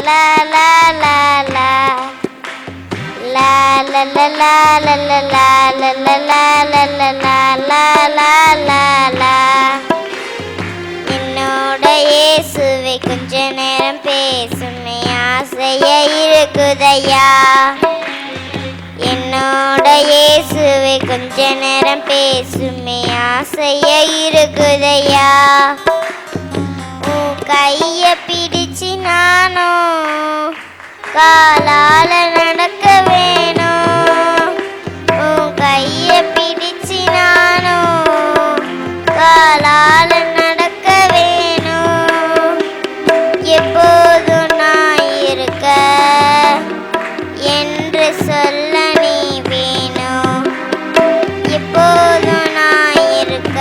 la la la la la la la la la la la la la la la la la la la. என்னோட இயேசுவே கொஞ்ச நேரம் பேசுமே ஆசையா இருக்குதையா. என்னோட இயேசுவே கொஞ்ச நேரம் பேசுமே ஆசையா இருக்குதையா. உன் கைய பிடிச்சு நானும் காலால நடக்க வேணும். உன் கைய பிடிச்சு நானும் காலால நடக்க வேணும். எப்போதும் நான் இருக்க என்று சொல்ல நீ வேணும். எப்போதும் நான் இருக்க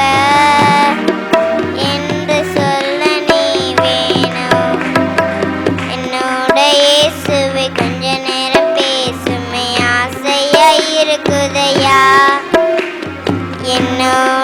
என்று சொல்ல நீ வேணும். என்னோட இயேசுவே கொஞ்ச நேரம் பேசுமே ஆசையா இருக்குதையா. என்னோட